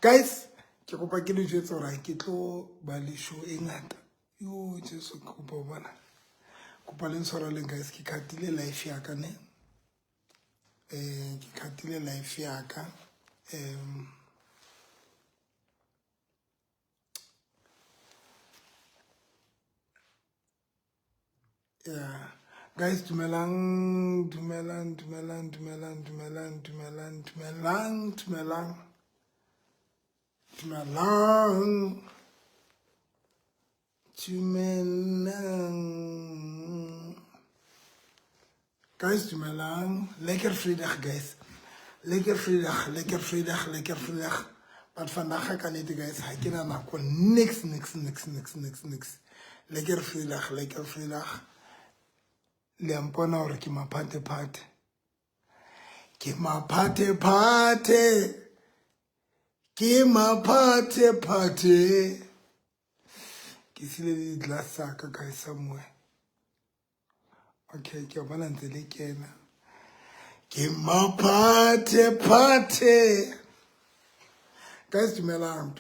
Guys, ke kopa ke le jwetse hore ke tlo ba le show e ngata. Yo Jesu ke kopa bona. Kopa le ntshwareleng guys, ke khatile life ya ka ne. Ke khatile life ya ka. Yeah. Guys, dumelang. Guys, dumelang. Lekker vrijdag, guys. Lekker vrijdag. But vandaag kan niet, guys. Hij kan aan niks. Lekker vrijdag. Lempona hore ke maphate. Ke maphate. Ke sile di glass ka guys somewhere. Okay, ke bona ntse le kena. Ke maphate. Guys, dumelang,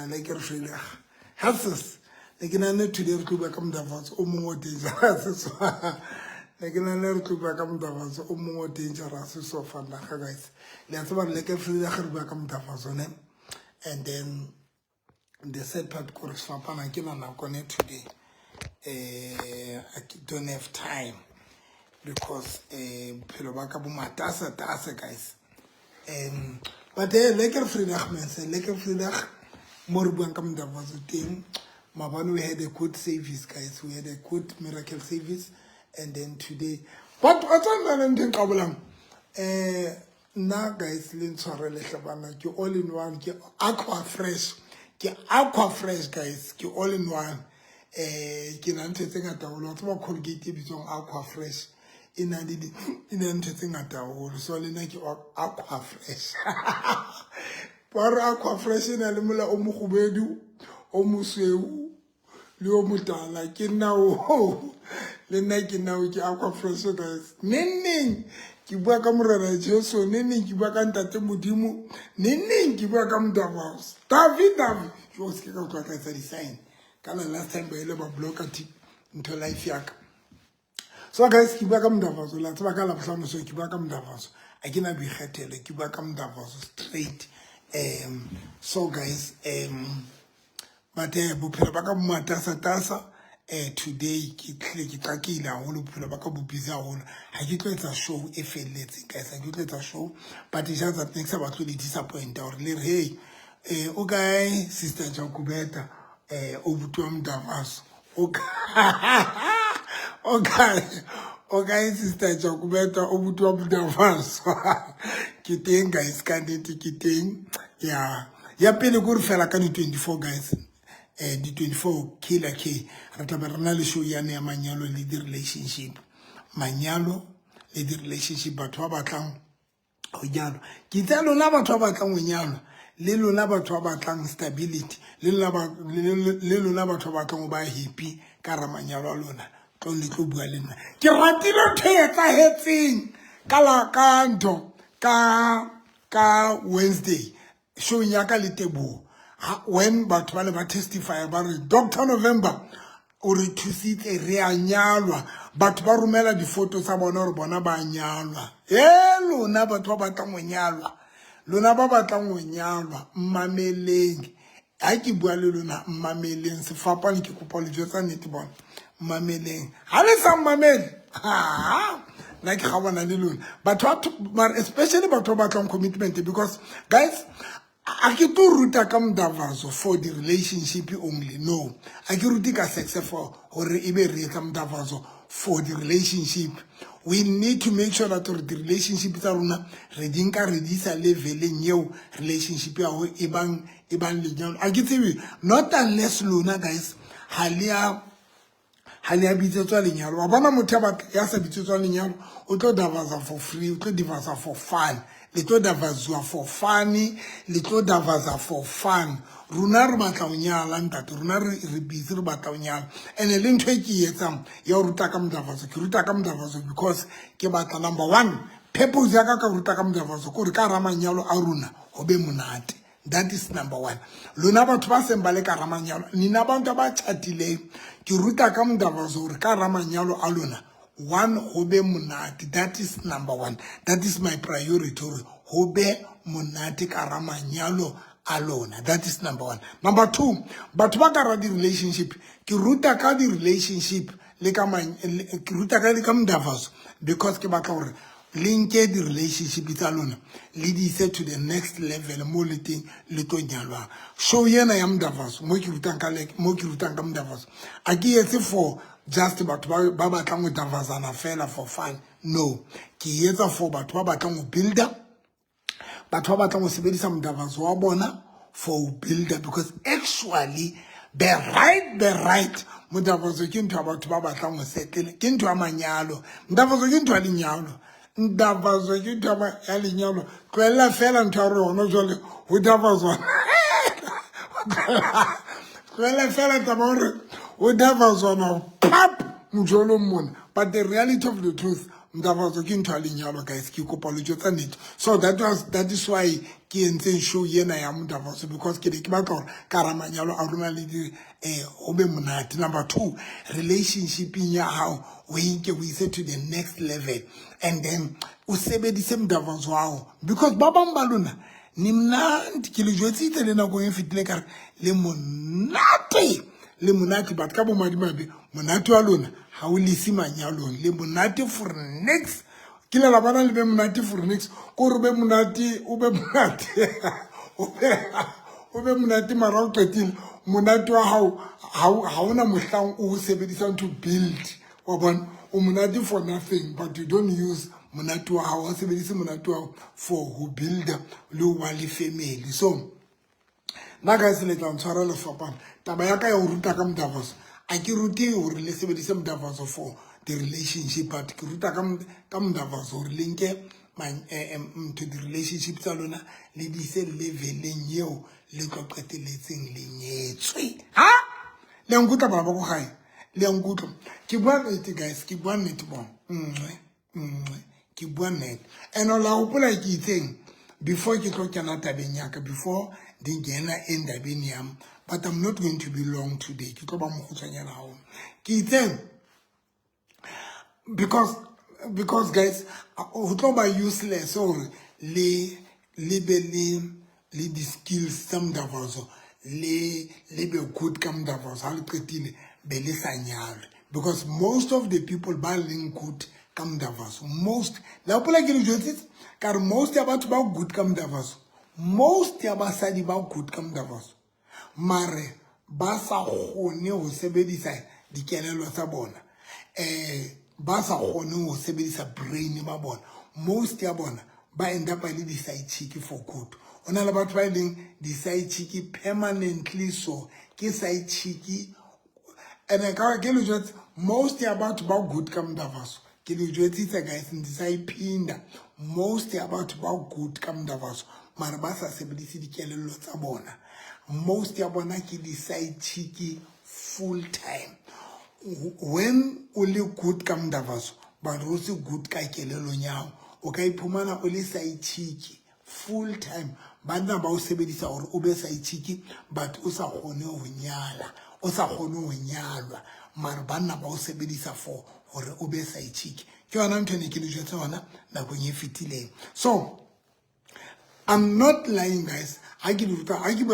lekker vrijdag. Hasses. Like in a today, we come come dangerous. Like in a little back come dangerous. More dangerous. So far, guys. Let's have like a free back come dangerous on him. And then the said part course for Panakina now connect today. I don't have time because Pilobakabu matasa guys. But like a free man say like a free more come dangerous thing. We had a good service, guys. We had a good miracle service, and then today. But what's on the problem? Now, guys, you all in one. Aqua fresh, guys. You all in one. Kinante thing at all. What's more Colgate is on aqua fresh. In a thing at all. So like aqua fresh. Para aqua fresh in a limula omukubedu. Omuseu. Leo mutala kinao le nna ke nao ke aqua fresh guys neng ke bua ka morara Jesu neng ke bua ka ntate modimo neng ke bua ka mdavos David jo se ka tla ka tsa design kana last time ba ile ba blocker tip into life yaka so guys ke bua ka mdavos la tsaba ka la bohlano so ke bua ka mdavos a ke na boikgethelo ke bua ka mdavos straight so guys but bophelo ba ka matasa today ke qakile haholo bophelo ba ka bo busy haholo ha ke tlo etsa show e felletse guys ha ke tlo etsa show but it just that next about to disappoint or le hey okay sister Jakubeta obutwa mdavaso okay sister Jakubeta obutwa mdavaso ke teng guys ka dite ke teng ya pele go re fela ka 24 guys di 24 killer K re tla berna le show ya ne ya manyalo le di relationship batho ba batlang go nyalo ke tsa lona batho ba batlang go nyalo le lona batho ba batlang stability le lona batho ba batlang go ba happy ka ra manyalo a lona tlo le tlo bua le nna ke ratile theta hetseng ka la kanto ka Wednesday show ya ka le tebo when batho ba le ba testify about Dr. November o re thusitse re a nyalwa batho ba romela di photo tsa bona re bona ba nyalwa lona batho ba batlang go nyalwa lona ba batlang go nyalwa mmameleng ha ke bua le lona mmameleng se fapane ke kopa le jotsa nnete bona mmameleng ha le sa mmamele like ga bona le lona batho especially batho ba batlang commitment because guys I can't ruta ka mdavazo for the relationship only. No. I can't ruta ka sex for or ibe re ka mdavazo for the relationship. We need to make sure that the relationship is runa redinka redisa level new relationship ya ho ibang lenyalo. I get you. Not unless luna guys halia bitsetswa lenyalo. Wa bona motho ya sa bitsetswa lenyalo o tlo davaza for free, o tlo davaza for fun. Little davazwa for funny, little davaza for fun. Runa re batla o nyala ntate, runa re busy re batla o nyala. And le ntho e ke etsang ya ruta ka mdavazo, ke ruta ka mdavazo because ke batla number 1, purpose ya ka ruta ka mdavazo ko re ka ra manyalo a runa ho be monate. That is number one. Lona batho ba seng ba le ka ramanyalo, nina bantu ba chatile, ke ruta ka mdavazo hore ka ramanyalo a lona. One, hobe munati. That is number one. That is my priority. Hobe munati ka ramanyalo alona. That is number one. Number two, batho ba ka ra di relationship, ke ruta ka di relationship le ka ke ruta ka le ka mdavazo because ke batla hore link the relationship with alone lead it to the next level mo le teng le tlo nyalwa show yena ya mdavazo mo ke rutang ka mdavazo a ke etse for just batho ba batlang go davazana fela for fun. No, ke etsa for batho ba batlang go builder, batho ba batlang go sebedisa mdavazo wa bona for builder, because actually the right mdavazo ke ntwa batho ba batlang go settle, ke ntwa manyalo. Mdavazo ke ntwa lenyalo, ndavazo ke ntwa ya lenyalo. Tloela fela ntwa re hona jole ho davazwa tloela fela taba re ho davazwa na pap mjolo mona. But the reality of the truth, mdavazo ke ntwa lenyalo guys, ke kopa le tjotsa nnete. So that is why ke entse show yena ya mdavazo, because ke batla hore karamanyalo a rona le di obe monate. Number two, relationship ya hao we say to the next level, and then o sebedise mdavazo wao, because ba bang ba lona ni mnandi ke le jwetsitse le nako e fitile ka le monate but ka bo madimabe monate wa lona ha o lisi manyalong le monate for next kila la bana le be monate for next ko re be monate o be monate o be monate mara o qetile monate wa ha ona mohlang o sebedisang to build wa bona o monate for nothing, but you don't use monate wa hao o sebedise monate wa for who build le wa le family. So na guys le tla ntshwara le fapana taba ya ka ya o ruta ka mdavazo a ke ruti hore le sebedise mdavazo for the relationship, but ke ruta ka mdavazo hore le nke to the relationship tsa lona le di se leveleng yeo le tlo qeteletseng le nyetswe ha le nkutla bana ba go gae le nkutlo ke bua nnete guys, ke bua nnete bona ke bua nnete and la hopola ke itseng before ke tlo kena tabeng ya ka, before di gena endabeng yam, but I'm not going to be long today. Ke tlo ba mo khutsanyana hao ke itseng because guys ho tlo ba useless or le the skills some mdavazo le be good ka mdavazo ha le qetile be le sanyalo, because most of the people ba leng good ka mdavazo, most la hopola ke le jwetsitse ka re most ya batho ba good ka mdavazo, most ya basadi ba good ka mdavazo mare ba sa kgone ho sebedisa dikelelo tsa bona, ba sa kgone ho sebedisa brain ba bona. Most ya bona ba end up le di side chick for good. Ona le batho ba leng di side chick permanently, so ke side chick and ka ke le jwetse most ya batho ba good ka mdavazo ke le jwetsitse guys ndisa ipinda most ya batho ba good ka mdavazo mara ba sa sebedise dikelello tsa bona. Most ya bona ke di side chick full time. When only good ka mdavazo but also good ka kelelo nyao o ka iphumana o le side chick full time, bana ba o sebedisa hore o be side chick but o sa kgone ho nyala, o sa kgone ho nyalwa mara bana ba o sebedisa for hore o be side chick. Ke yona ntho ne ke le jwetsa ona nako e fetileng. So I'm not lying guys, I ke bua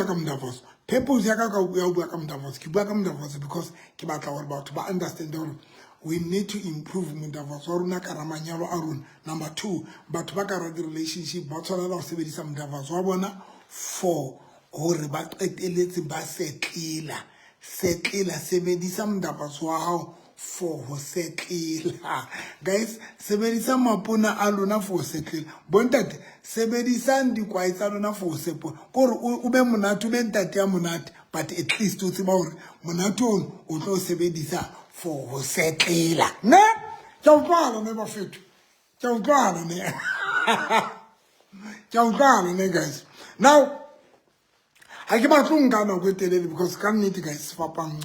ka mdavazo purpose ya ka ya bua ka mdavazo, ke bua ka mdavazo because ke batla hore batho ba understand hore we need to improve mdavazo rona ka ramanyalo a rona. Number two, batho ba ka ra di relationship ba tshwanela go sebedisa mdavazo wa bona for hore ba qeteletse ba setlela sebedisa mdavazo wa hao for ho setlela guys, sebedisa mapona a lona for setlela bontate, sebedisa dikwai tsa lona for sepo gore o be monate o be ntate ya monate, but at least o tseba hore monate o tlo sebedisa for ho setlela ne ke utlwana ne ba fetu ke utlwana ne ke utlwana ne guys. Now ha ke batlo nka nako e telele because ka nnete guys fapang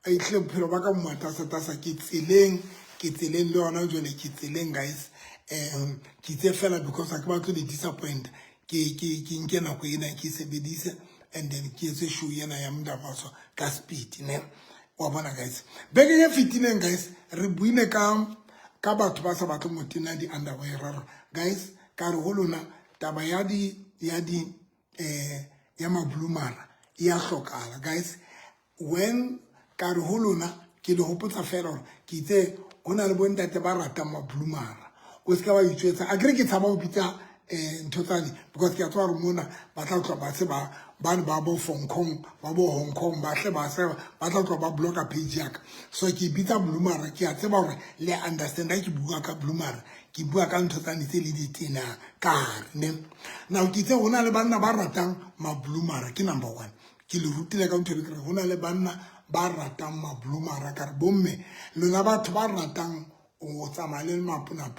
a itle bophelo ba ka mmatasa ke tseleng le yona jwale ke tseleng guys ke tse fela because ha ke batlo le disappoint ke nke nako ena ke sebedise and then ke etse show ena ya Mdavazwa ka speed ne wa bona guys beke ye fitileng guys re buile ka batho ba sa batle motina di underwear guys ka re ho lona taba ya mablumara ya hlokala guys when ka re ho lona ke le hopotsa fela hore ke itse hona le bontate ba rata mablumara o se ka ba itsetsa a ke tshaba ho bitsa totally because ke a tswa re mona ba tla tlwa ba se ba ba bo Hong Kong ba hle ba se ba tla tlwa ba blocka page yaka so ke bitsa blumara ke a tseba hore le understand ke bua ka blumara ke bua ka totally tse le ditena ka ne now ke tse hona le banna ba ratang mablumara ke number 1 ke le rutile ka ntho re hona le banna ba ratang mablumara ka re bomme lona batho ba ratang o tsamaya le mapuna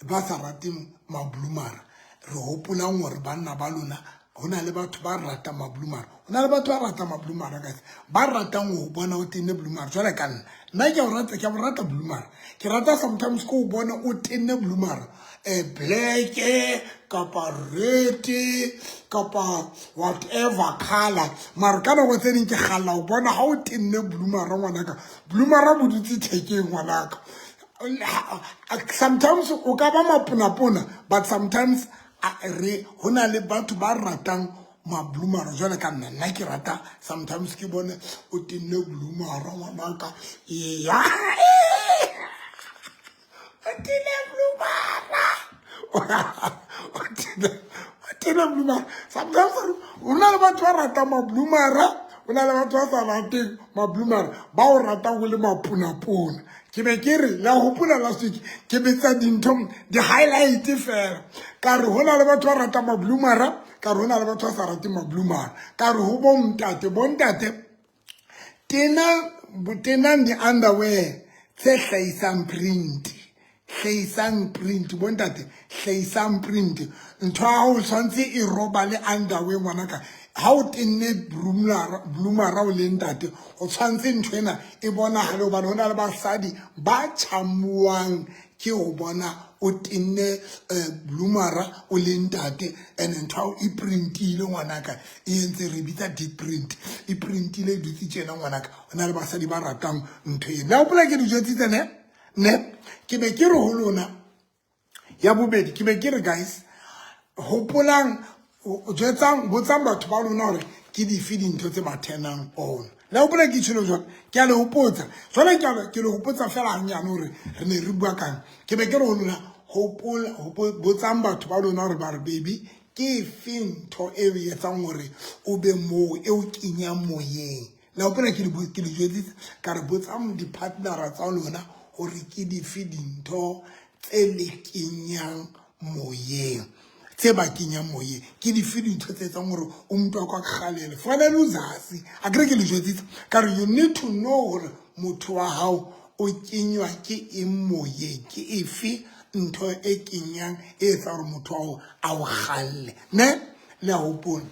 ba sa rateng mablumara re hopola ngore banna ba lona hona le batho ba rata mablumara hona le batho ba rata mablumara guys ba ratang ho bona o tenne blumara jwale ka nna ke rata blumara ke rata sometimes ko bona o tenne blumara black kapa red kapa whatever color mara kana go tsene ke galla o bona ha o tenne blumara ngwanaka blumara boditse thekeng ngwanaka sometimes o ka ba mapuna but sometimes hona le batho ba ratang mablumara jwale ka nna ke rata sometimes ke bone o tenne blumara ngwanaka ya o tenne blumara blumara sometimes hona le batho ba ratang mablumara hona le batho ba sa rateng mablumara ba o rata go le mapuna ke be ke re la hopola last week ke betsa dintho di highlight fela ka re hona le batho ba rata mablumara ka re hona le batho ba sa rate mablumara ka re ho bontate tena di underwear tse hlaisang print bontate hlaisang print ntho ha o tshwantse e roba le underwear ngwanaka ha o tenne blumara o le ntate o tshwantse ntho ena e bona hale o bana hona le basadi ba chamuang ke o bona o tenne blumara o le ntate and ntho e printile ngwanaka e entse re bitsa deep print e printile ditse tsena ngwanaka hona le basadi ba ratang ntho e na o pula ke di jetsitse ne ke be ke re ho lona ya bobedi ke be ke re guys hopolang botsang batho ba lona hore ke di feeding ntho tse ba tenang on la o pula ke tshilo jwa ke a le hopotsa jwale ke le hopotsa fela hanyane hore re ne re bua kang ke be ke re ho lona botsang batho ba lona hore ba re baby ke fin ntho e e etsang hore o be mo e o kenya moyeng la o pula ke le jwetsitse ka re botsang di partnera tsa lona hore ke di feeding ntho tse le kenyang moyeng tse ba kenyang moyeng ke di feeding ntho tse etsang hore o motho wa kwa kgalele fana le uzasi a ke le jwetsitse ka re you need to know hore motho wa hao o kenywa ke eng moyeng ke efe ntho e kenyang e etsa hore motho wa hao a o kgalle ne le a hopona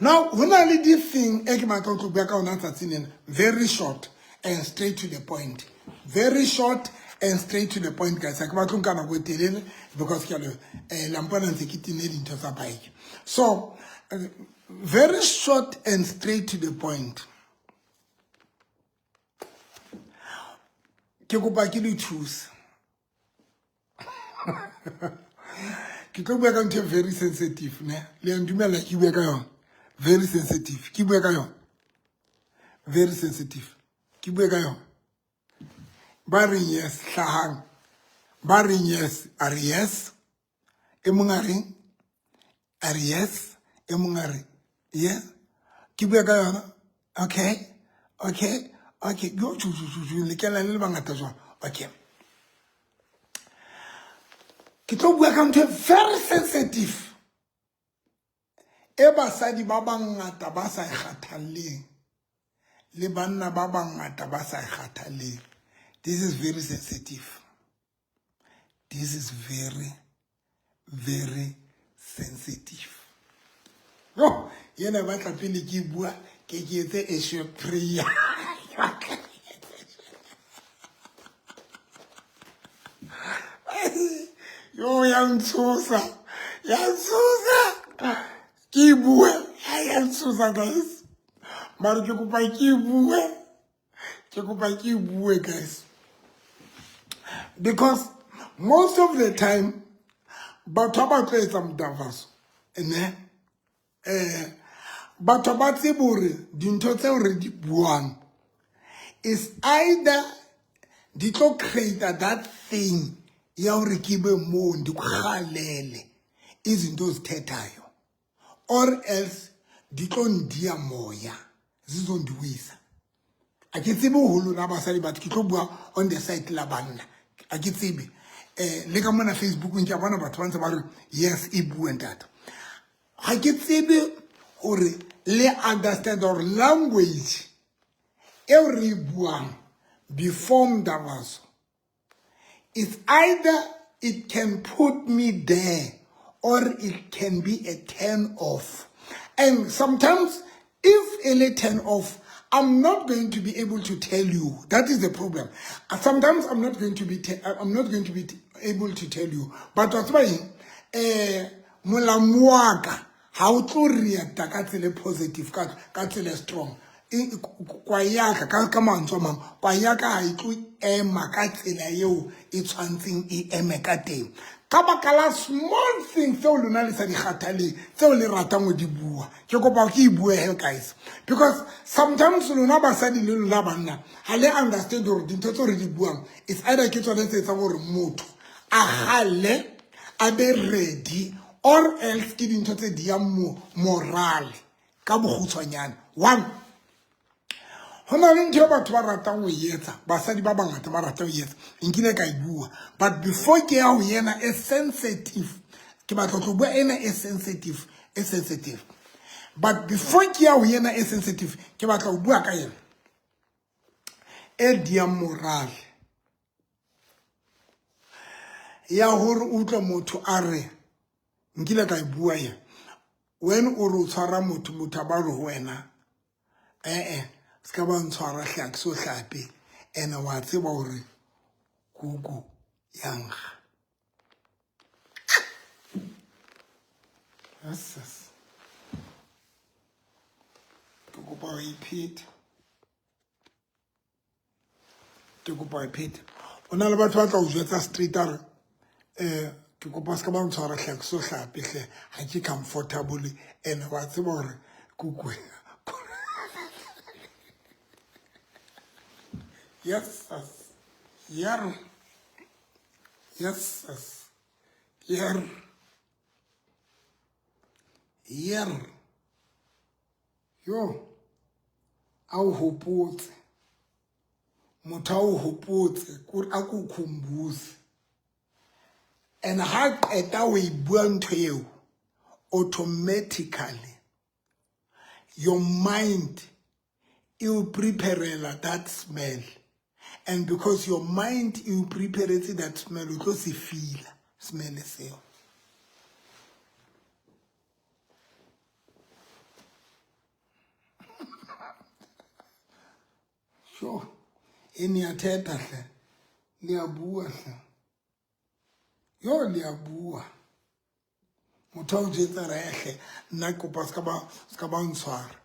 now hona le di thing e ke batla go bua ka ona tsatsing very short and straight to the point very short and straight to the point guys I can't kana go telele because ke lampana ntse ke tine dintho tsa bike so very short and straight to the point ke kopa ke le choose ke tlo bua ka ntho very sensitive ne le ndumela ke bua ka yona very sensitive ke bua ka yona very sensitive ke bua ka yona Bari yes, Shahang. Bari yes, are yes. Emungari. Are yes. Emungari. Yeah. Kibegayana. Okay. Okay. Okay. Go to Likela Libangatazo. Okay. Kito welcome to very sensitive. Eba sadi babang atabasa khatali. Libanna babang atabasa khatali. This is very sensitive. This is very, very sensitive. No, you know what I feel like you get a short prayer. Yo, young Sosa. Susa. Kibue. Ya Susa, guys. Mara ke kopa kibue. Ke kopa kibue, guys. Because most of the time, batho ba tlo etsa motavaso. Ne? Batho ba tse bore dintho tse re di buang is either di tlo create that thing ya hore ke be mo ndi kgalele izinto zithethayo, or else di tlo ndia moya zizondiwisa. A ke tsebe ho lona basadi batho ke tlo bua on the side la banna. A ke tsebe le ka mona Facebook ntse bona batho ba ntse ba re yes e bua ntata. Ha ke tsebe hore le understand or language every buang before mdavaso. It's either it can put me there or it can be a turn off. And sometimes if a turn off, I'm not going to be able to tell you. That is the problem. Sometimes I'm not going to be able to tell you. But what's why molamuaka how to react ka tsela positive ka tsela strong. Kwa yaka ka mantswe mang kwa yaka ha itlo ema ka tsela eo e tshwantseng e eme ka teng ka bakala small things tse o lona le sa di kgathaleng tse o le ratang o di bua ke kopa ke bue he guys, because sometimes lona basadi le lona banna ha le understand hore dintho tse re di buang it's either ke tsone tse etsa gore motho a gale a be ready, or else ke dintho tse di ya morale ka bogutshwanyana. One, hona le ntho batho ba ratang go yetsa basadi ba bangata ba ratang go yetsa nkile ka ibua, but before ke ya ho yena e sensitive ke batla go bua ena e sensitive but before ke ya ho yena e sensitive ke batla go bua ka yena e dia moral ya hore utlwa motho a re nkile ka ibua ye when o re tshwara motho ba re ho wena ska ba ntshwara hlak so hlape ena wa tseba hore kuku yanga. Yes. Ke kopa repeat. Ona le batho ba tla o jwetsa straight are ke kopa ska ba ntshwara hlak so hlape hle ha ke comfortable ena wa tseba hore kuku. Yes. Yer. Yes. Yer. Yo. Au hopotse. Motho o hopotse kore a go khumbuze. And ha eta we bua ntho eo automatically your mind you prepare that smell. And because your mind you prepare that smell, you go see feel smell seo. Sure. Eni ateta hle. Ni abua hle. Yo li abua. Motho o jetsa ra hle nna kopa ska ba ntshwara.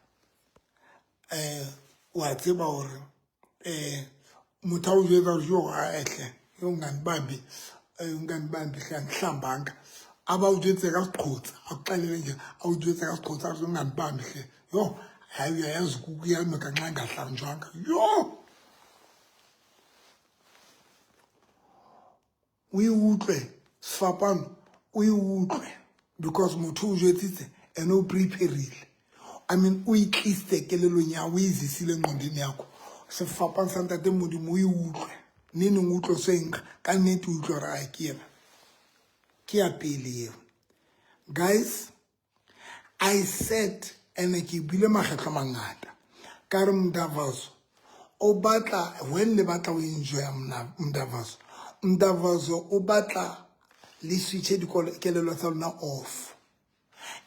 Wa tseba hore motho o jetsa jo a hle yo ngani bambi hle nhlambanga aba o jetse ka siqhotsa akuxelele nje awu jetse ka siqhotsa zo ngani bambi hle yo hayi uyayazi kuku yami kanxa ngahlanjwanga yo we utlwe sfapano we utlwe because motho o jetsitse ene o prepareile. I mean o itliste kelelong ya o izisile ngqondweni yakho sefapano sa ntate modimo o utlwe nene ngutlo senka ka nnete utlwe ra akira ke ya pele eo. Guys, I said ene ke bile makgetlo mangata ka re mdavaso o batla when le batla o enjoy mdavaso o batla le switche dikelelo tsa lona off,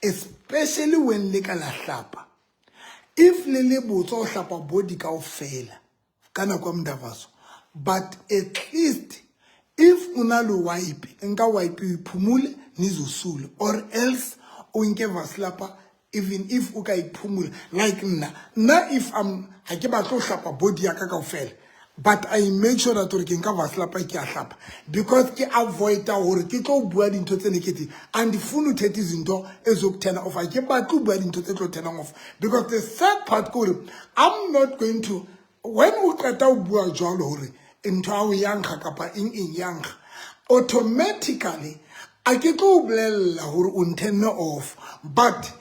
especially when le ka la hlapa. If le botsa o hlapa body kaofela kana kwa mdavaso, but at least if una lo wipe nka wipe iphumule nizosula, or else unke vaslapa even if o ka iphumula like nna if ha ke batlo hlapa body ya ka kaofela, but I make sure that ke nka vaslapa ke a hlapa because ke avoid hore ke tlo bua dintho tse negative and funu thethi izinto ezokuthena off, ke batlo bua dintho tse tlo thena off because the sad part gore I'm not going to when o qeta o bua jwalo hore ntho a o yankga kapa eng yankga automatically a ke tlo bolella hore o ntenne off but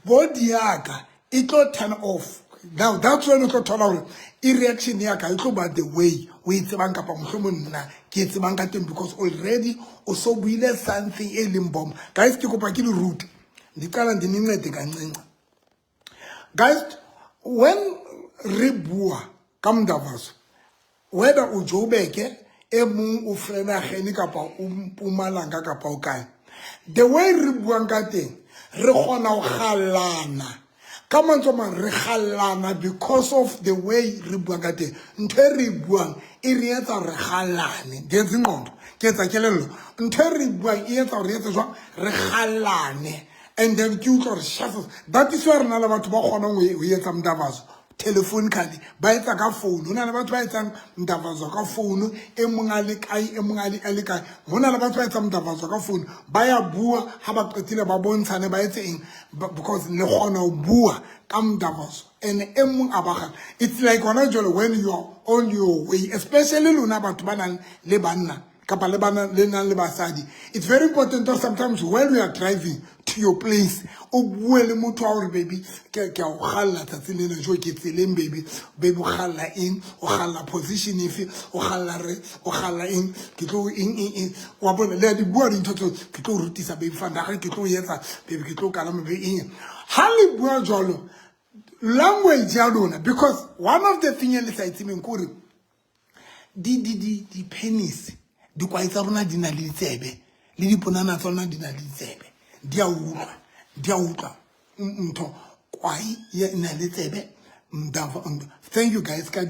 body yaka it tlo turn off. Now that's when you tlo thola hore I reaction yaka it tlo ba the way we tsebang kapa mohlomong nna ke tsebang ka teng because already o so buile something e leng bomb. Guys ke kopa ke le root ndiqala ndinincede kancinci. Guys when re bua ka Mndavazo whether o Joburg emong o frena gene kapa o Mpumalanga kapa o kae, the way re buang ka teng re gona o galana ka mantswe mang re galana because of the way re buang ka teng nthe re buang e re etsa re galane ke ngqondo ke etsa kelello nthe re buang e etsa re etsa jwang re galane and then ke utlwa re shafa that is why rena le batho ba gona go etsa Mndavazo telephone card ba etsa ka phone hona le batho ba etsang Mndavazo ka phone e mong a le kae e mong a le kae hona le batho ba etsang Mndavazo ka phone ba ya bua ha ba qetile ba bontshane ba etse eng because le gona o bua ka Mndavazo and e mong a ba gana it's like ona jolo when you are on your way especially lona batho ba nang le banna kapa le bana le nang le basadi it's very important that sometimes when we are driving to your place o bue le motho a hore baby ke a o galla tsatsi lena jo ke tseleng baby o galla eng o galla position efe o galla re o galla eng ke tlo eng wa bona le di bua dintho tso ke tlo rutisa baby fanda ga ke tlo yetsa baby ke tlo kala me eng ha le bua jalo language ya lona because one of the things le sa itseng kore di penis di kwaitsa rona di na le tsebe le diponana tsona di na le tsebe di a utlwa ntho kwai ya na le tsebe thank you guys ka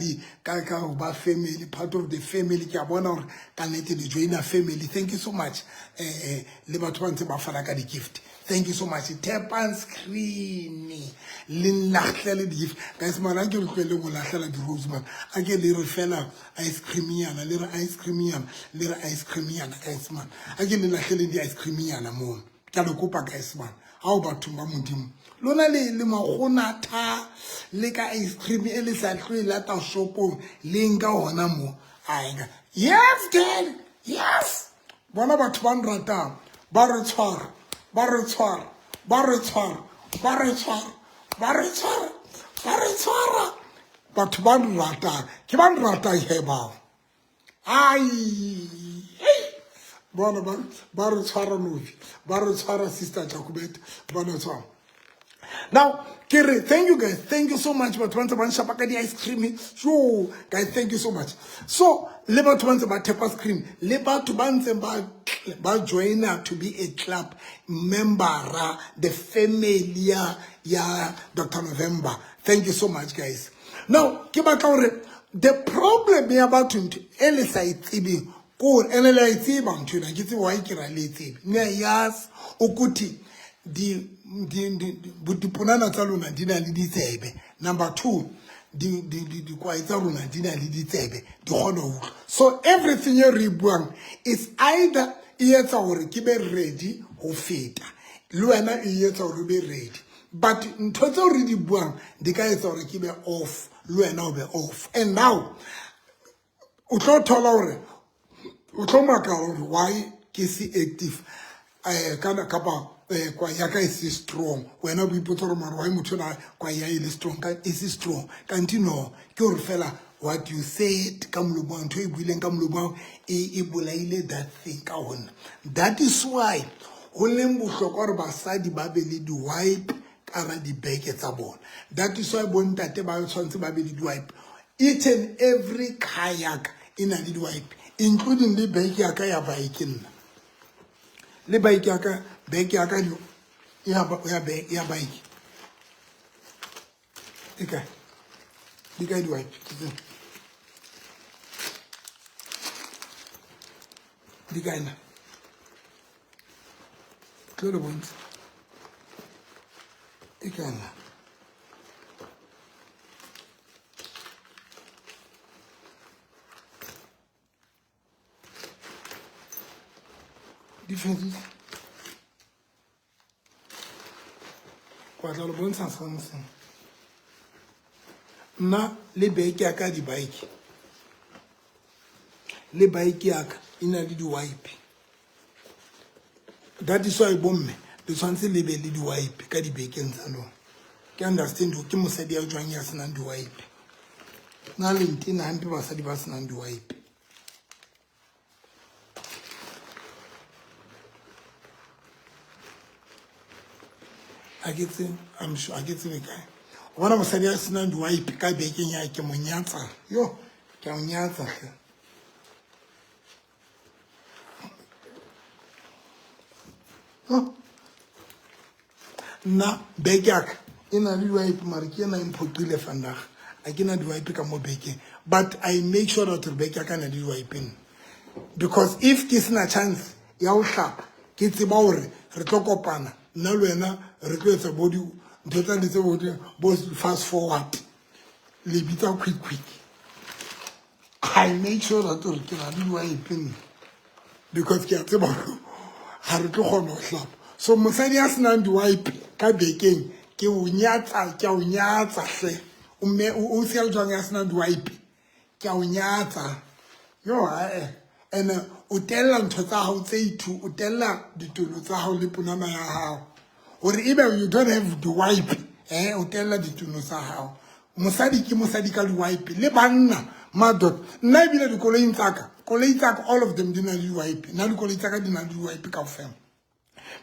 ba family part of the family ke a bona hore ka nete le join a family thank you so much le batho ba ntse ba fana ka di gift thank you so much tap and screen le lahlele di gift guys mana ke re tlwele go lahlela di rose man a ke le re fela ice cream yana le re ice cream yana guys man a ke le lahlele di ice cream yana mo ka le kopa guys man ha o batho ba modimo lona le magona tha le ka ice cream e le sa tlwe la ta shopong le nka hona mo ainga yes dad yes bona batho ba nrata ba re tshwara batho ba nrata ke ba nrata he bao ai bona ba re tshwara novi ba re tshwara sister Jacobet ba re tshwara. Now, Kiri, thank you guys. Thank you so much. But once upon Shapakadi ice cream. Sure, guys, thank you so much. So, Leba to once about Tepa Scream. Leba to once about joiner to be a club member, the family, yeah, Dr. November. Thank you so much, guys. Now, Kibakaure, the problem here about Elisa Itibi, or Elisa Itiban, to get why Kira yes, Okuti, the Budipunana Taluna dina lidi tebe. Number 2, the Quaitaruna dina lidi tebe. The honor. So everything you rebuang is either yet or kibe ready or feta. Luana yet or be ready. But in total ready buang, the guy is already kibe off. Luana be off. And now Uto Tolore Utomaka why kisi active kana kapa kwa yaka is strong when no people to romar why mutuna kwa ya is strong is strong can't you know ke fela what you said kamlubo ntho e buileng kamlubo e bolaile that thing ka hona that is why ho leng bohlokwa re basadi ba be le di wipe kana di beke tsa bona that is why bontate ba tshwantse ba be le di wipe each and every kayak in a di wipe including the beke ya ka ya bike nna le bike ya ka beke ya ka ya bike okay di ka di wipe di ka ina Tlo le bontsha e kana different kwa tla le bontsha something nna le beke ya ka di bike le bike ya ka ina le di wipe that is why bomme le tshwantse le be le di wipe ka di bekeng tsa lona ke understand ke mosadi ya jwang ya senang di wipe na le ntina hampe basadi ba senang di wipe I'm sure I get the guy. One of us said yes, and do I pick up baking? I can munyata. Yo, can munyata. Na begak in a new wipe, Marikina in Potule Fanda. I cannot do I pick up more baking, but I make sure that Rebecca can do wiping because if this na chance, yaw sharp, kids about retokopana. Now we na request a body data body both fast forward leave it out quick I make sure that we can do wiping because kids about how to slap so mosadi ya senang di wipe ka bekeng ke o nyatsa hle o se jwang ya senang di wipe ke o nyatsa yo and o tella ntho tsa hao tse itu o tella ditulo tsa hao le punana ya hao or even you don't have the wipe o tella ditulo tsa hao mosadi ke mosadi ka di wipe le banna madot nna bile di koloi tsaka all of them dina di wipe na di koloi tsaka dina di wipe ka ofem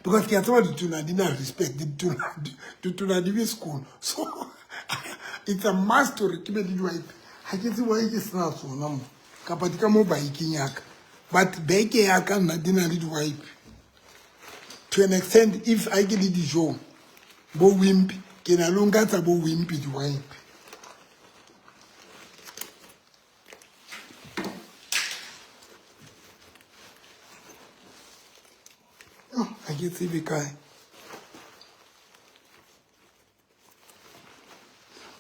because ke tsaba dituna dina respect dituna di be school so it's a must to keep the wipe ha ke tse boe ke sna tsona mo ka pa di ka mo biking yaka but beke yaka nna dina di wipe to an extent if I get the dijo bo wimp ke na longa tsa bo wimp di wipe I get the big guy.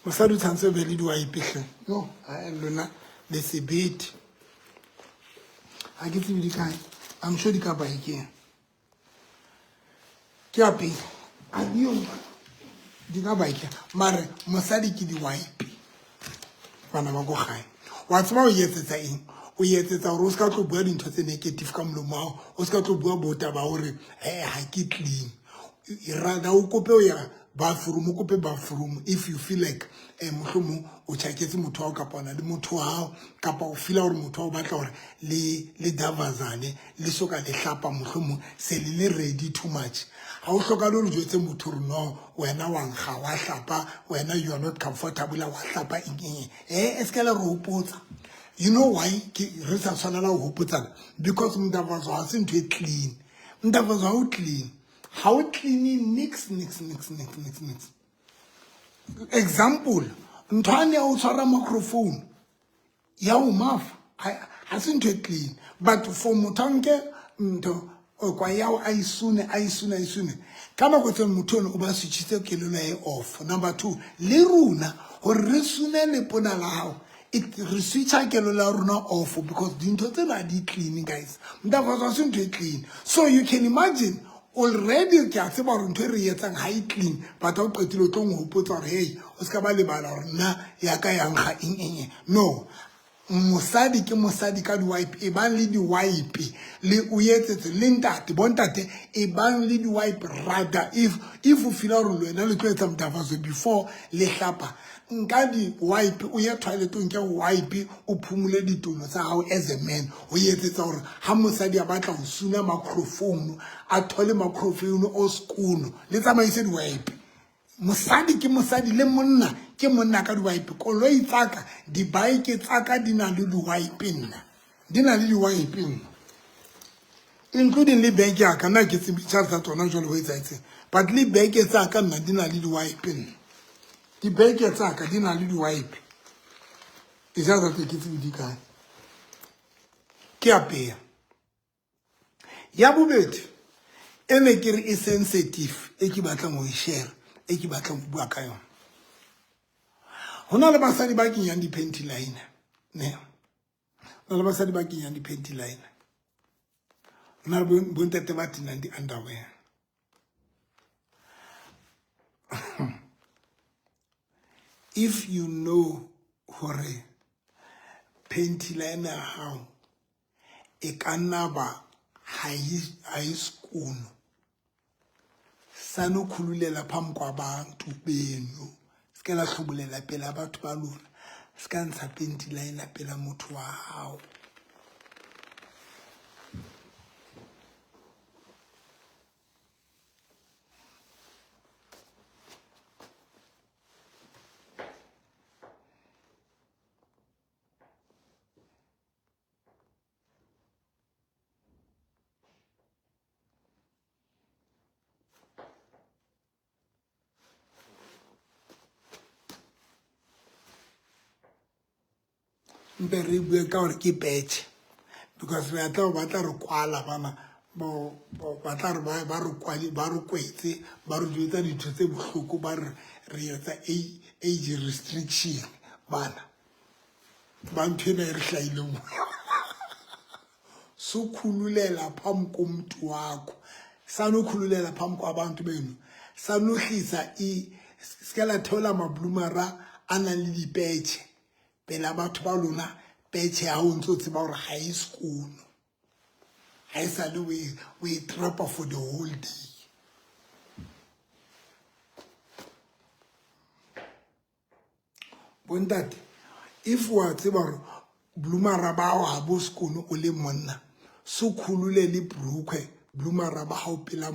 Mosadi tshantse be le di wipe no I lona le se bit I get the guy. I'm sure di ka bike ke ape a dio di ka bike mare mosadi ke di wipe bana ba go gae wa tsama o yetsetsa eng o yetsetsa gore o ska tlo bua dintho tse negative ka mlomo o ska tlo bua bota ba gore ha ke clean irada o kope o ya bathroom if you feel like mohlomong o tshaketse motho wa ka pana le motho wa hao kapa o feel gore motho wa batla gore le davazane le soka le hlapa mohlomong se le ready too much ha o hloka lo jwetse motho re no wena wa nkga wa hlapa wena you are not comfortable wa hlapa eng eskela re hopotsa you know why re sa tshwanela ho hopotsana because mndavazo ha se ntho e clean mndavazo ha o clean how clean nix example ntwane o tshwara microphone ya o mafa ha se ntho e clean but for motanke ntho kwa yawo aisune kama go tsena motho o ba switchitse kelelo e off number 2 le runa gore re sune le pona la hao it switcha kelelo la runa off because dintho tsena di clean guys mndavazo se ntho e clean so you can imagine already ke a tseba gore ntho e re etsang ha e clean but ha o qetile o tlo go hopotsa gore hey o ska ba le bala gore nna ya ka yang ga eng no mosadi ke mosadi ka di wipe e bang le di wipe le o yetsetse le ntate bontate e bang le di wipe rather if o feel gore lwena le tlo etsa mdavazo before le hlapa nka di wipe o ye toilet o nke wipe o phumule ditono tsa hao as a man o yetsetsa gore ha mosadi a batla go suna microphone a thole microphone o skuno le tsamaise di wipe mosadi ke mosadi le monna ke monna ka di wipe koloi tsaka di bike tsaka di na le di wipe nna di na le di wipe nna including le bag ya kana ke tse bitsa tsona jole ho etsaetse but le bag tsaka nna di na le di wipe nna di bag tsaka di na le di wipe e ja tsa ke tse di ka ke apea ya bobedi ene ke re e sensitive e ke batlang go share e ke batlang go bua ka yona hona le basadi ba kenyang di-panty line ne hona le basadi ba kenyang di-panty line hona le bontate ba tenang di-underwear if you know hore panty line ya hao e ka nna ba ha e skono sano khululela phambi kwabantu benu ska la hlobolela pela batho ba lona ska ntsha panty line pela motho wa hao mpe re bue ka gore ke patch because re atla ba tla re kwala bana ba tla re ba re kwali ba re kwetse ba re ditsa ditho tse bohloko ba re etsa age restriction bana ba nthena re hlaile mo so khululela phambi komntu wakho sano khululela phambi kwabantu benu sanohlisa skela thola mablumara ana le dipetche pela batho ba lona petche ya ho ntse tseba hore ha e skono ha isa le we trap for the whole day bontate if wa tseba hore blumara ba ha bo skono o le monna so khulule le brukwe blumara ba ha o pela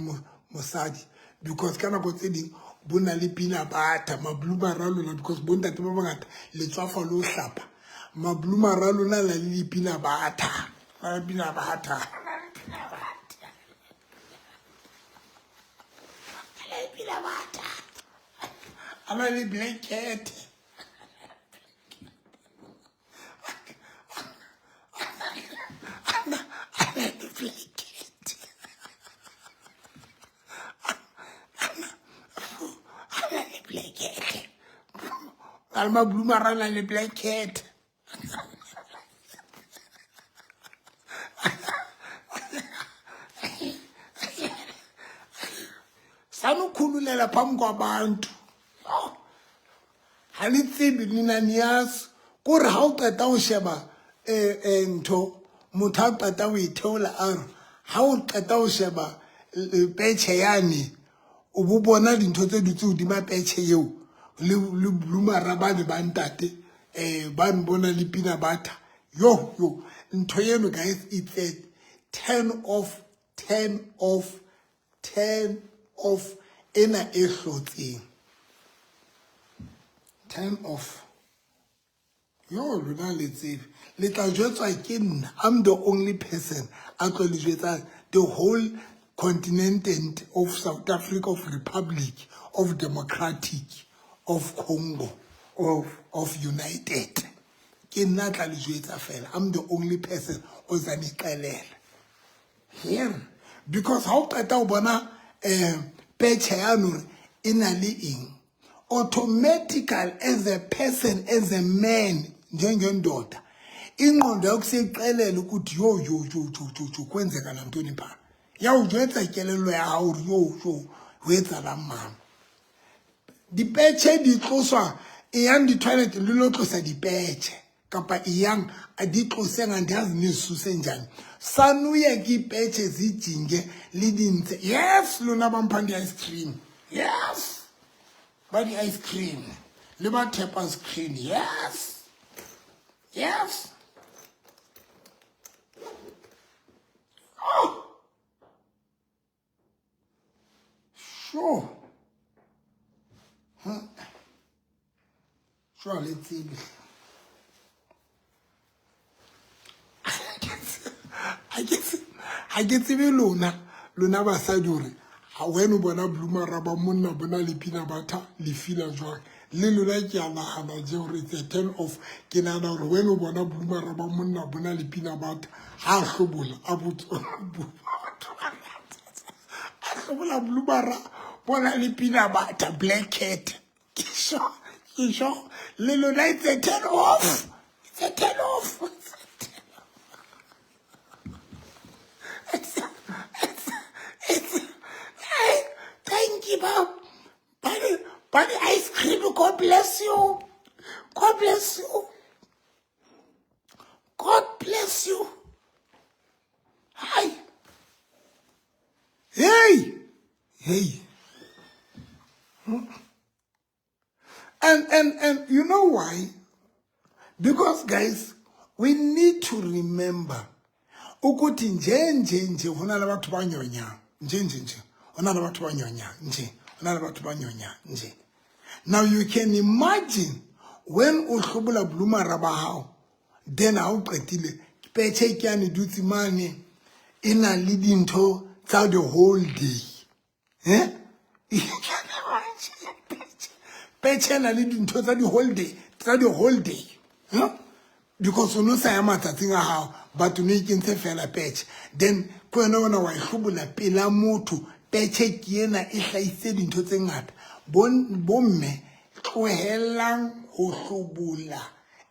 mosadi because kana go tse ding bona le pina bata mablumara lona because bontate ba bangata le tswafa lo hlapa mablumara lona la le pina bata pina bata pina bata ana le blanket ana le blanket Alma blumara la le blanket. Sano khululela phambi kwabantu. Ha le tsebe nina nias kore ha o qeta o sheba ntho motho a qeta o itheola a re ha o qeta o sheba petche yane o bo bona dintho tse dutse hodima petche eo le blumara ba ne ba ntate ba mbona le pina butter yo ntho yeno guys it's a 10 off ena e hlotseng 10 off yo lona le tsebe le tla jwetswa ke nna I'm the only person a tlo le jwetsa the whole continent of South Africa of Republic of Democratic of Congo of United ke nna tla le jwetsa fela I'm the only person o zaniqelela here because how qeta o bona petche ya no ina le eng automatically as a person as a man njengendoda ingqondo yakuseqelela ukuthi yo kwenzeka nantoni pha yawujwetsa kelelo ya hao yo wetsa la mama dipetche di tloswa yang di toilet le lo tlosa dipetche kapa yang a di tloseng and has ne suse njani sanuye ki petche zijinge le dintse yes lona ba mphandi ice cream yes body ice cream le ba tap ice cream yes oh sure sure let's see I get be lona ba sa dore ha wena bona blumara ba monna bona le pina butter le fila jwa le lona ke ana hana je hore it's a 10 off ke nana hore wena bona blumara ba monna bona le pina butter ha hlobola a botho hlobola blumara bona le peanut butter black cat ke sure le lona it's a turn off. It's a turn off. Thank you, Bob. But ice cream, God bless you. God bless you. God bless you. Hi. Hey. And you know why? Because guys, we need to remember ukuthi nje hona la batho ba nyonya nje hona la batho ba nyonya nje hona la batho ba nyonya nje. Now you can imagine when o hlobola blumara ba hao, then ha o qetile peche ke ane dutse mane ina le dintho tsa the whole day. Peche na le dintho tsa the whole day. Because no sa ya matsatsing a hao but no ikentse fela peche, then ko yona ona wa hlobola pela motho peche ke ena e hlaise dintho tse ngata. Bomme tlohelang ho hlobola,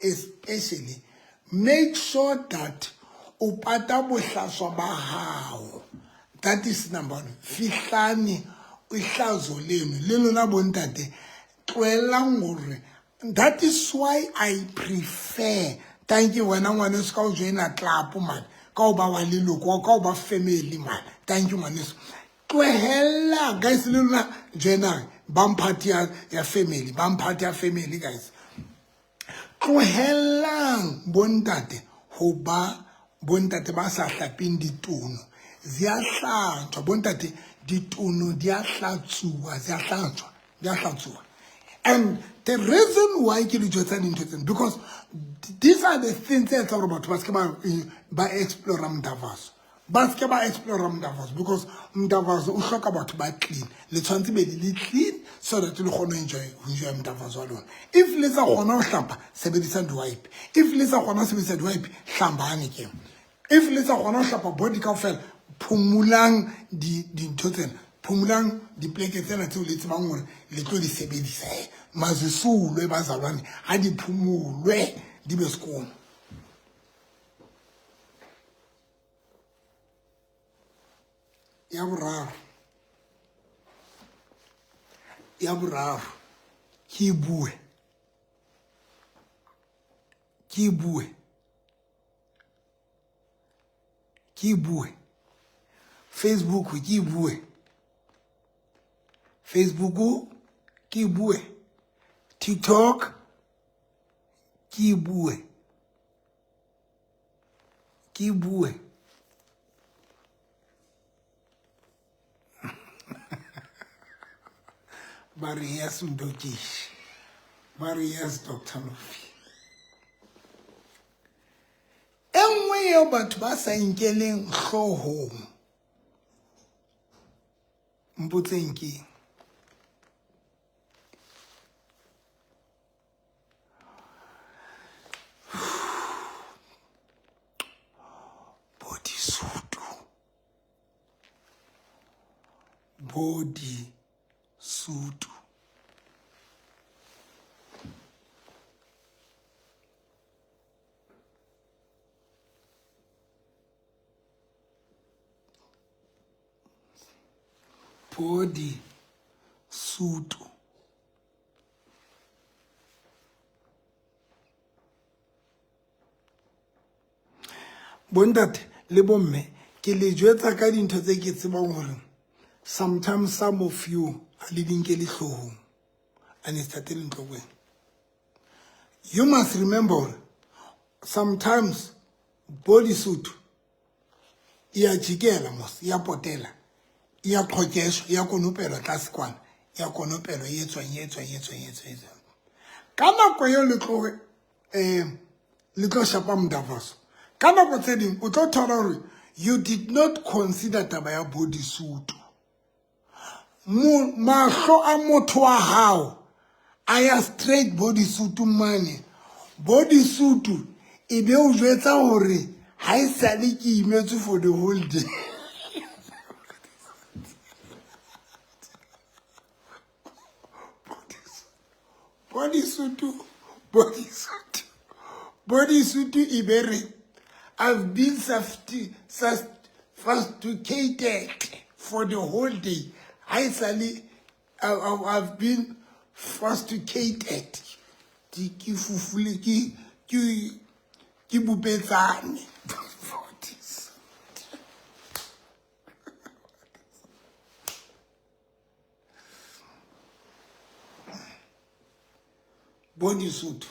especially make sure that o pata bohlaswa ba hao. That is number 1. Fihlane o hlazo leno le lona bontate tlohelang hore. That is why I prefer, thank you when I want to go join a club man, go ba wa leloko ka ba family man. Thank you man. To hella guys lona join bam party ya family, bam party ya family guys. To hella bontate ho ba bontate ba sa hlaping ditono. Zia hlantswa bontate ditono dia hlatsuwa, zia hlantswa. And the reason why you do that because these are the things that are about basketball by explore mdavas. Basketball explore mdavas because mdavas we talk about by clean. Let's want to be clean so that you can enjoy mdavas alone. If let's say one shampa, sebedisa wipe. If let's say one sebedisa wipe, shamba anike. If let's say one shampa body can fell, pumulang di toten. Pumulang di pleke tsena tse o le tsebang hore le tlo di sebedisa mazisulwe bazalwane ha di phumulwe di be skono. Ya boraro ke bue Facebook ke bue TikTok ke bue Bari yes Ndokish, Bari yes Dr. Lofi. Enwe yo batho ba sa nkeleng hlohong mpotseng ke body suit. Body suit. Bontate le bomme ke le jwetsa ka dintho tse ke tsebang hore sometimes some of you are leading ke lehlohong and it's starting to. You must remember sometimes bodysuit ia jikela mos ia potela ia qhokesho ia konopelo tlase kwana ia konopelo e etswa ka nako yo le tlo shapa mdavaso ka nako tse ding o tlo thola hore you did not consider taba ya bodysuit. Mahlo a motho wa hao aya straight bodysuit money bodysuit e be o jwetsa hore ha e sale ke imetse for the whole day. bodysuit ibere. I've been sophisticated for the whole day. I've been sophisticated. Ki fufule ki bupetsane. Bodysuit.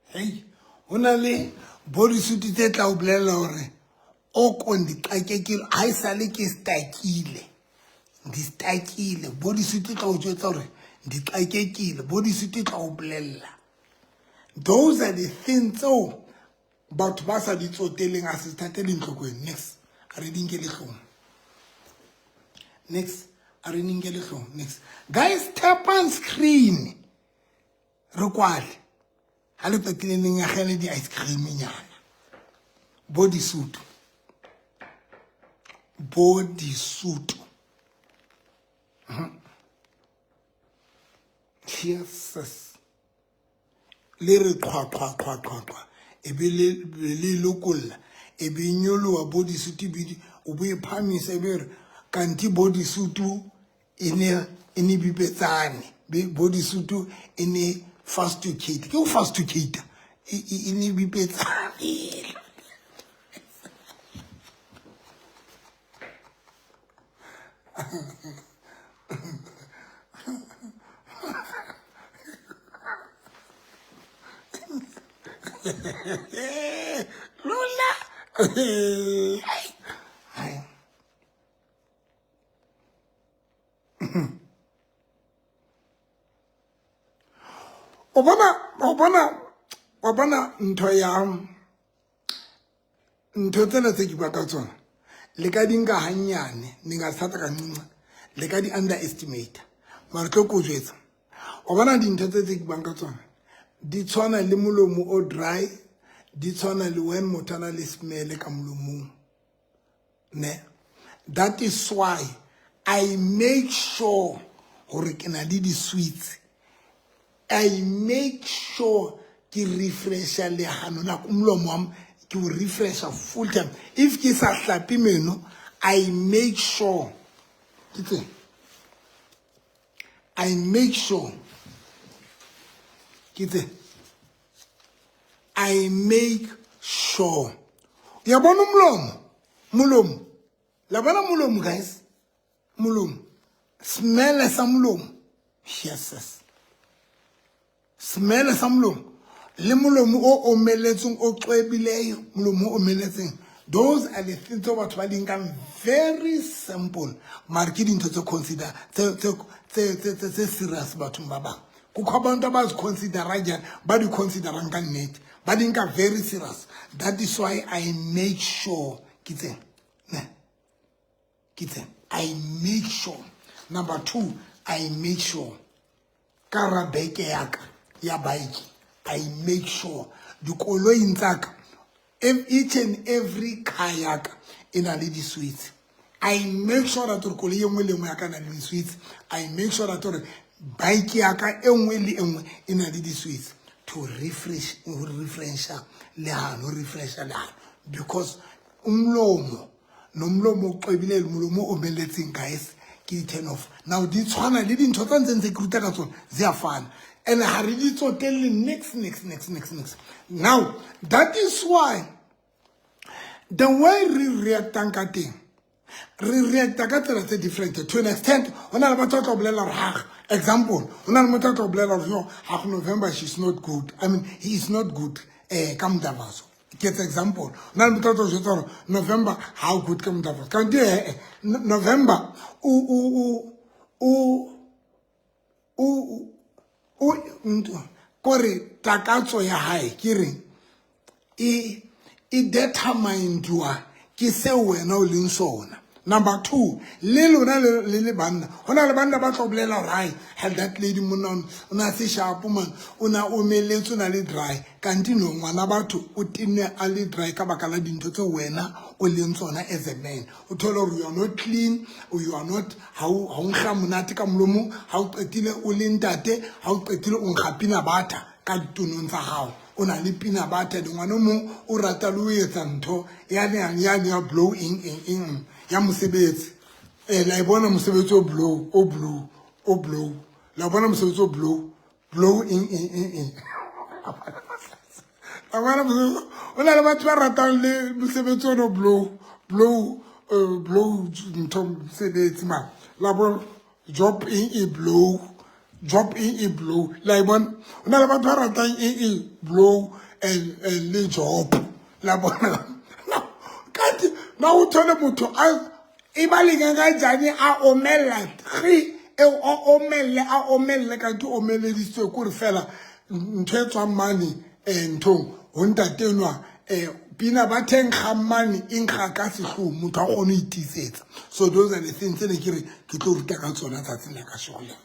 Hey, onale bodysuit tse tla o bolela hore o kondi qakekile ha isale ke stakile ndi stakile bodysuit tla o tjwetsa hore ndi qakekile bodysuit tla o bolela. Those are the things so batho ba sa di tsoteleng a se thatele ntlokweni. Next a re dinkele hlong. Next a re dinkele hlong. Next guys, tap on screen re kwale ha le petleleng ya gele di ice cream nyana. Bodysuit yes le re qwa e be le lokolla e be nyoloa bodysuit bidi o bo e phamisa e be kanti bodysuit ene bipetsane be bodysuit ene fast to cater ke o fast to cater ene bipetsane. Lola obana ntho tsena tse ke bua ka tsona le ka dinka hanyane ninga thata ka ncinca le ka di underestimate mara tlo ko jwetsa obana dintho tse ke bua ka tsona di tshwana le molomo o dry di tshwana le when motana le smell ka molomong ne. That is why I make sure hore ke na le di sweets. I make sure ke refresha le hano la kumlomo wam ke o refresha full time. If ke sa hlapi meno I make sure ya bona molomo la bona molomo guys molomo smell sa molomo yes smell sa molomo le molomo o omeletseng o xwebileyo molomo o omeletseng. Those are the things about batho ba very simple mara ke dintho tse consider tse serious bathong ba bang kukho abantu abaziconsidera njani ba di considera nka nnete ba di nka very serious. That is why I make sure I make sure. Number 2, I make sure karabeke yaka ya bike I make sure dikoloi ntsaka each and every car yaka ina le di sweets. I make sure that koloi engwe le engwe yaka na le sweets. I make sure that bike yaka engwe le engwe ina le di sweets to refresh lehano because umlomo nomlomo oqebile umlomo omeletseng guys ke turn off. Now di tshwana le dintho tsa ntseng tse ke ruta ka tsona ziafana and ha re di tsotelle next. Now that is why the way we react ka teng re react ka tsela tse different to an extent. Ona le batho tlo bolela re example ona le motho tlo bolela re ha November she's not good. I mean he is not good ka Mdavazo. Get example. Now I'm talking about November. How good come that? Can you November? Kore takatso ya hai kiri. I determine jua ki se wena o leng sona. Number 2, le lona le banna. Hona le banna ba tlo bolela right. Had that lady mona una se sharp man, una omeletse una le dry. Kanti no ngwana batho o tenne a le dry ka baka la dintho tse wena o leng tsona as a man. O thola you are not clean, or you are not ha o nkga monate ka molomo, ha o qetile o le ntate, ha o qetile o nkgapina bata ka ditonong tsa hao. Ona le pina bata de ngwana mo o rata le o etsa ntho ya ya blow in ya mosebetsi la bona mosebetsi o blow la bona mosebetsi o blow in la bona mosebetsi ona le batho ba ratang le mosebetsi o blow ntho mosebetsi ma la bona job in blow la bona ona le batho ba ratang blow and le job la bona kanti na o thole motho a ibalinga kanjani a omela 3 o omelle kanti omeleditswe kuri fela ntho etswa mani ntong ho ntatenwa pina ba thenkga mani inkga ka sehloho motho a gone itisetsa. So those are the things that ke tlo ruta ka tsona tsatsing la ka shole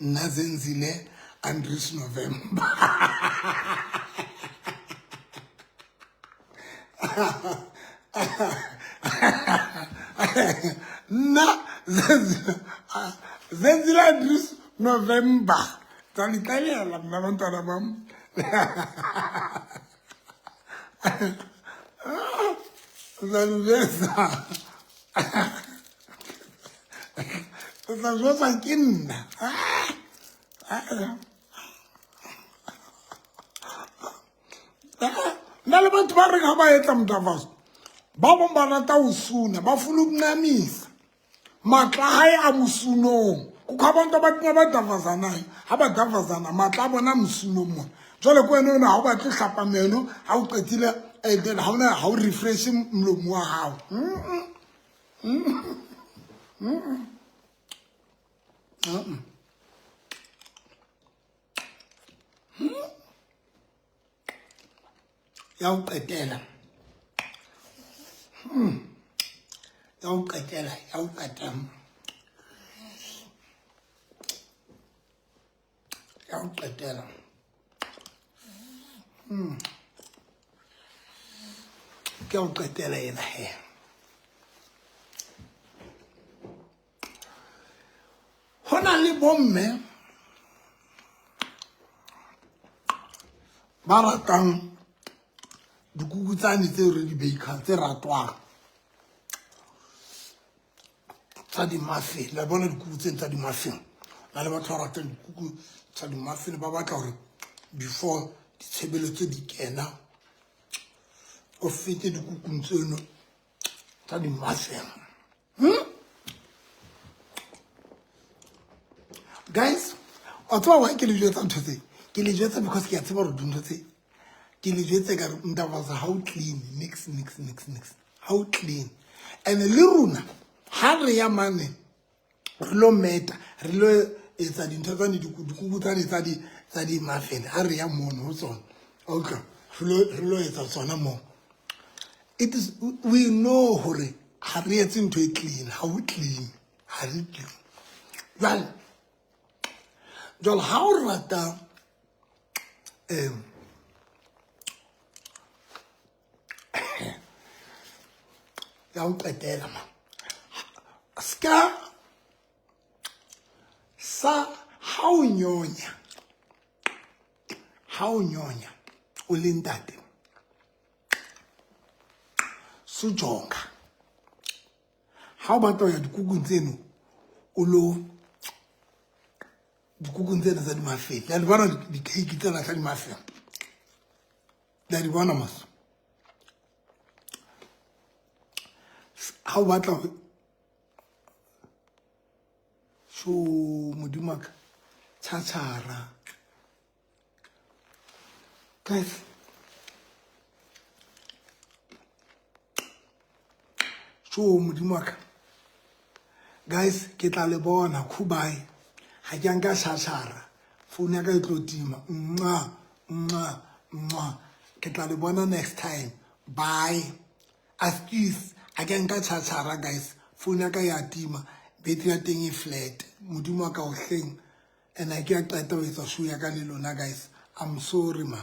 nna Zenzile Andries November na Zenzile Andries November tsalitalela mna bantwana bam zaluveza zaluveza ke nna na le batho ba re ga ba etla Mtavaso ba bong ba rata ho suna ba funa ukunqamisa matla hae a mosunong kukho abantu abathina badavazanayo abadavazana matla bona mosunong mona jwale ko wena ha o batle hlapa meno ha o qetile then ha o refresh mlomo wa hao ya o qetela ya o qetela ke o qetela ena he hona le bomme ba ratang dikukutsane tse re di baker tse ratwang tsa di muffin la bona dikukutsane tsa di muffin la le batho ba ratang dikuku tsa di muffin ba batla hore before ditshebeletso di kena o fete dikukung tseno tsa di muffin guys o tswa wa ke le jwetsa ntho tse ke le jwetsa because ke a tseba hore dintho tse ke le jwetsa ka Mtavaso how clean mix how clean and le runa ha re ya mane re lo meta re lo etsa dintho tsa dikuku tsa di muffin ha re ya mono ho tsona okay re lo etsa tsona mo it is we know hore ha re etse ntho e clean how clean ha re clean well how rata ya o qetela ma ska sa ha o nyonya o le ntate sujonga ha o batla ya dikukung tseno o lo dikukung tsena tsa di muffin la di bona di cake tsena tsa di muffin la di bona mas ha o batla so modimaka tshara guys so modimaka guys ke tla le bona khubai ha ke nka tshara phone ya ka e tlo tima ke tla le bona next time bye excuse a ke nka tšhatšhara guys phone ya ka ya tima battery ya teng e flat modimo wa ka o hleng and a ke a qeta ho etsa show ya ka le lona guys I'm sorry man.